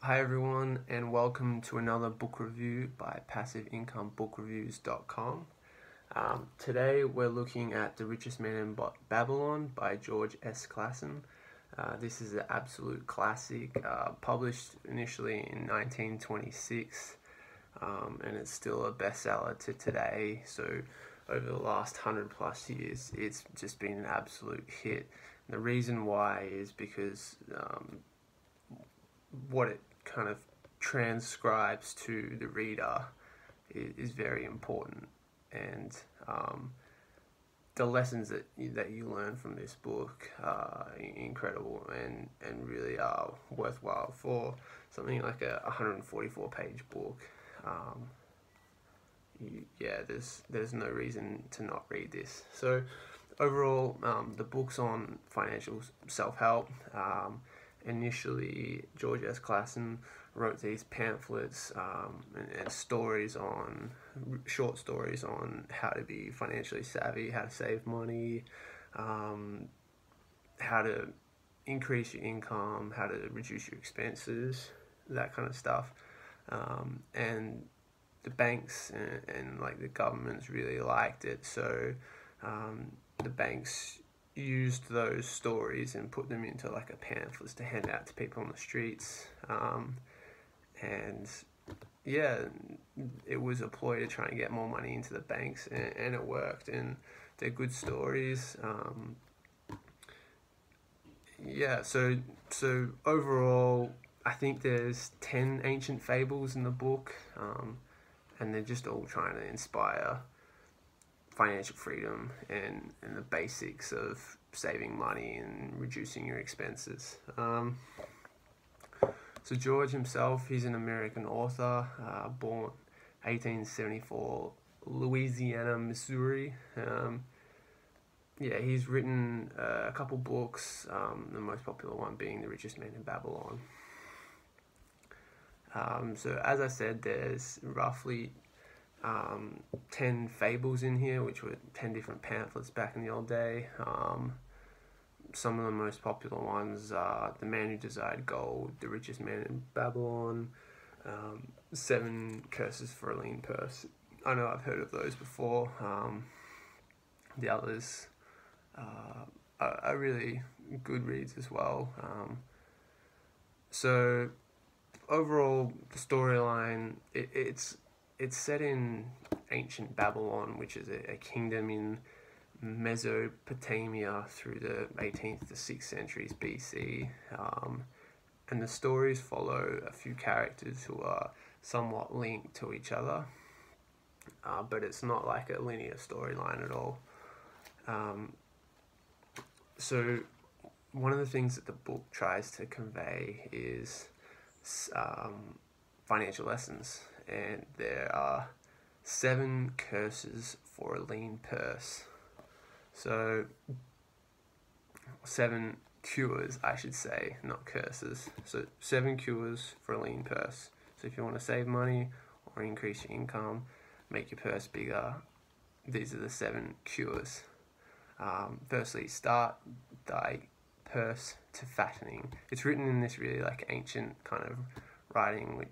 Hi everyone, and welcome to another book review by passiveincomeBookReviews.com. Today we're looking at The Richest Man in Babylon by George S. Clason. This is an absolute classic, published initially in 1926, and it's still a bestseller to today. So over the last 100 plus years, it's just been an absolute hit. And the reason why is because what it kind of transcribes to the reader is very important, and the lessons that you learn from this book are incredible and really are worthwhile for something like a 144 page book. There's no reason to not read this. So overall, the book's on financial self-help. Initially, George S. Clason wrote these pamphlets and short stories on how to be financially savvy, how to save money, how to increase your income, how to reduce your expenses, that kind of stuff. And the banks and like the governments really liked it, so the banks used those stories and put them into like a pamphlets to hand out to people on the streets, and yeah, it was a ploy to try and get more money into the banks, and it worked, and they're good stories. So overall, I think there's 10 ancient fables in the book, and they're just all trying to inspire financial freedom and the basics of saving money and reducing your expenses. So George himself, he's an American author, born 1874, Louisiana, Missouri. He's written a couple books, the most popular one being The Richest Man in Babylon. So as I said, there's roughly 10 fables in here, which were 10 different pamphlets back in the old day. Some of the most popular ones are The Man Who Desired Gold, The Richest Man in Babylon, 7 Curses for a Lean Purse. I know I've heard of those before. The others are really good reads as well. So overall, the storyline, it's set in ancient Babylon, which is a kingdom in Mesopotamia through the 18th to 6th centuries BC, and the stories follow a few characters who are somewhat linked to each other, but it's not like a linear storyline at all. So one of the things that the book tries to convey is financial lessons, and there are 7 curses for a lean purse. So 7 cures, I should say, not curses. So 7 cures for a lean purse. So if you want to save money or increase your income, make your purse bigger, these are the 7 cures. Firstly, start thy purse to fattening. It's written in this really like ancient kind of writing with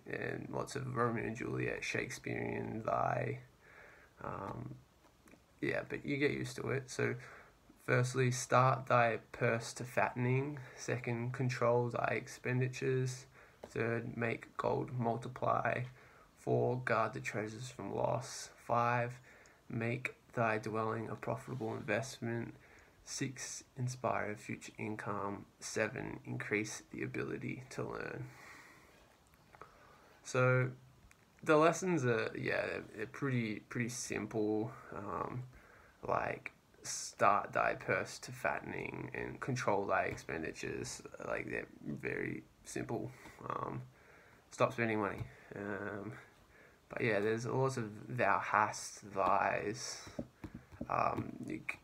lots of Romeo and Juliet, Shakespearean thy. But you get used to it. So firstly, start thy purse to fattening. Second, control thy expenditures. Third, make gold multiply. 4, guard the treasures from loss. 5, make thy dwelling a profitable investment. 6, inspire future income. 7, increase the ability to learn. So the lessons are they're pretty simple. Like start thy purse to fattening and control thy expenditures. Like they're very simple. Stop spending money. But yeah, there's lots of thou hast, thys.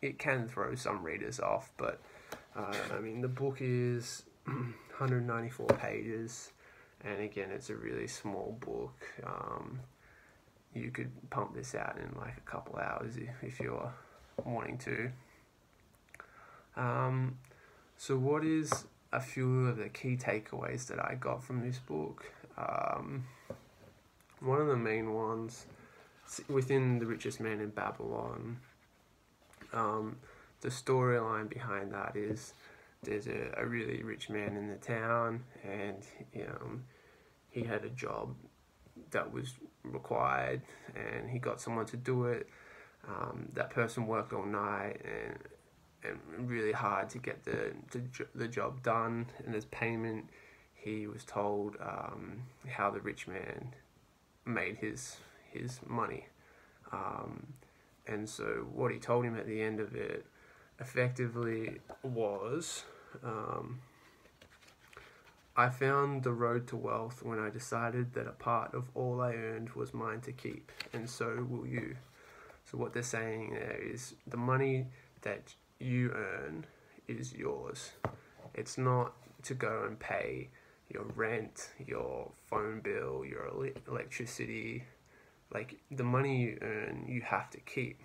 It can throw some readers off, but the book is 194 pages, and again, it's a really small book. You could pump this out in like a couple hours if you're wanting to. So what is a few of the key takeaways that I got from this book. One of the main ones within The Richest Man in Babylon, the storyline behind that is there's a really rich man in the town, and he had a job that was required, and he got someone to do it. That person worked all night and really hard to get the job done, and as payment he was told how the rich man made his money, and so what he told him at the end of it effectively was, I found the road to wealth when I decided that a part of all I earned was mine to keep, and so will you. So what they're saying there is the money that you earn is yours. It's not to go and pay your rent, your phone bill, your electricity. Like, the money you earn, you have to keep.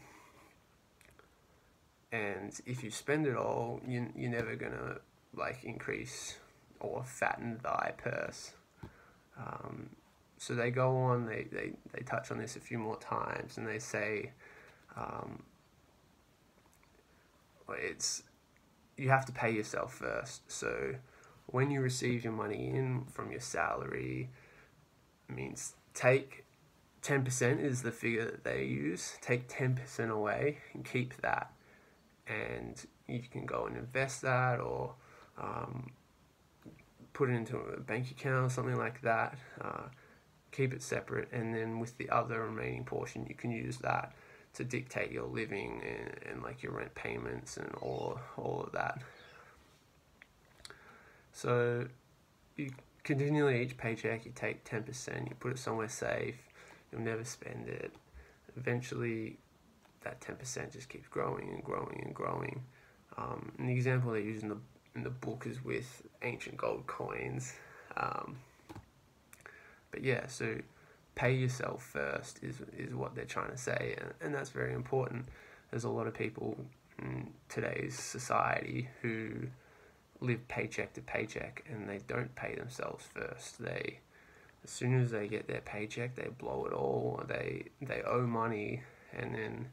And if you spend it all, you're never gonna increase or fatten thy purse. So they go on, they touch on this a few more times, and they say you have to pay yourself first. So when you receive your money in from your salary, it means take 10% is the figure that they use. Take 10% away and keep that, and you can go and invest that, or put it into a bank account or something like that. Keep it separate, and then with the other remaining portion, you can use that to dictate your living and your rent payments and all of that. So you continually, each paycheck, you take 10%, you put it somewhere safe, you'll never spend it. Eventually that 10% just keeps growing and growing and growing. And the example they use in the book is with ancient gold coins. But yeah, so pay yourself first is what they're trying to say, and that's very important. There's a lot of people in today's society who live paycheck to paycheck, and they don't pay themselves first. As soon as they get their paycheck, they blow it all. They owe money, and then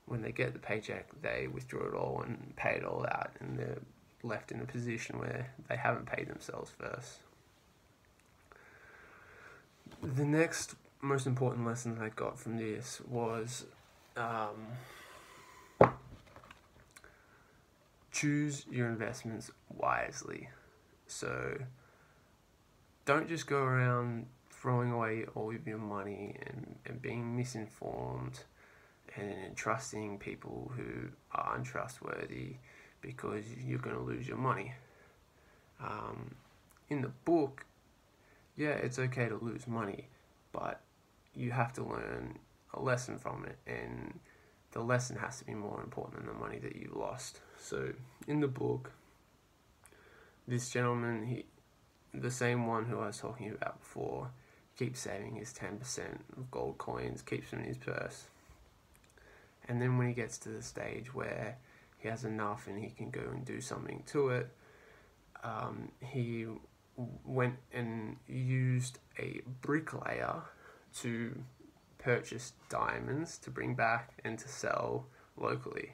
when they get the paycheck, they withdraw it all and pay it all out, and they're left in a position where they haven't paid themselves first. The next most important lesson I got from this was choose your investments wisely. So don't just go around throwing away all of your money and being misinformed and trusting people who are untrustworthy because you're going to lose your money. In the book, yeah, it's okay to lose money, but you have to learn a lesson from it, and the lesson has to be more important than the money that you lost. So in the book, this gentleman, the same one who I was talking about before, keeps saving his 10% of gold coins, keeps them in his purse. And then when he gets to the stage where he has enough and he can go and do something to it, he went and used a bricklayer to purchase diamonds to bring back and to sell locally.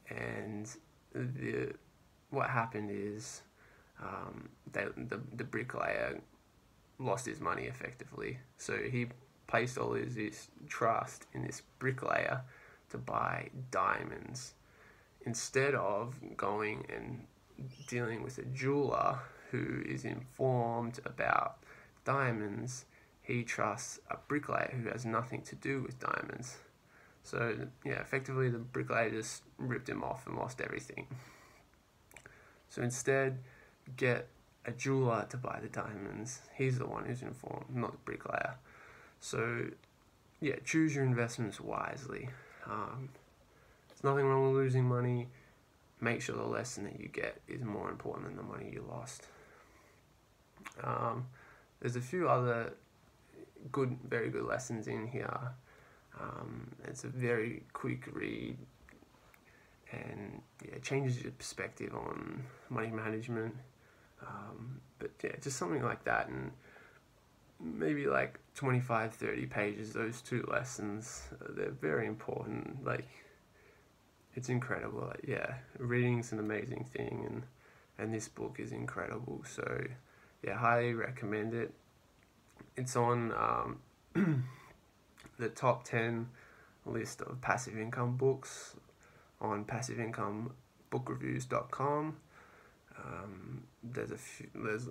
And what happened is the bricklayer lost his money effectively. So he placed all his trust in this bricklayer to buy diamonds, instead of going and dealing with a jeweler who is informed about diamonds. He trusts a bricklayer who has nothing to do with diamonds. So yeah, effectively the bricklayer just ripped him off and lost everything. So instead, get a jeweler to buy the diamonds. He's the one who's informed, not the bricklayer. So yeah, choose your investments wisely. There's nothing wrong with losing money. Make sure the lesson that you get is more important than the money you lost. There's a few other very good lessons in here. It's a very quick read, and yeah, it changes your perspective on money management. But yeah, just something like that, and maybe like 25-30 pages, those two lessons, they're very important. Like, it's incredible. Like, yeah, reading's an amazing thing, and this book is incredible. So yeah, highly recommend it. It's on the top 10 list of passive income books on passiveincomeBookReviews.com. There's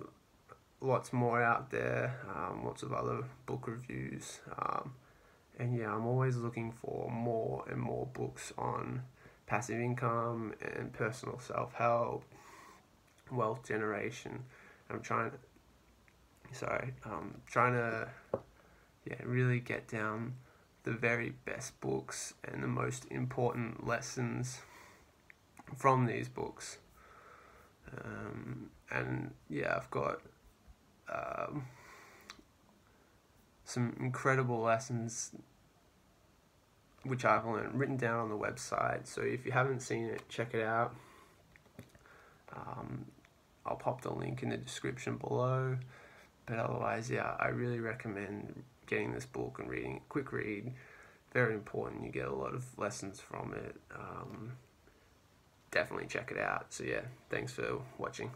lots more out there, lots of other book reviews, and yeah, I'm always looking for more and more books on passive income and personal self-help, wealth generation. I'm trying to really get down the very best books and the most important lessons from these books. And yeah, I've got some incredible lessons which I've learned written down on the website. So if you haven't seen it, check it out. I'll pop the link in the description below. But otherwise, yeah, I really recommend getting this book and reading it. Quick read, very important. You get a lot of lessons from it. Definitely check it out. So yeah, thanks for watching.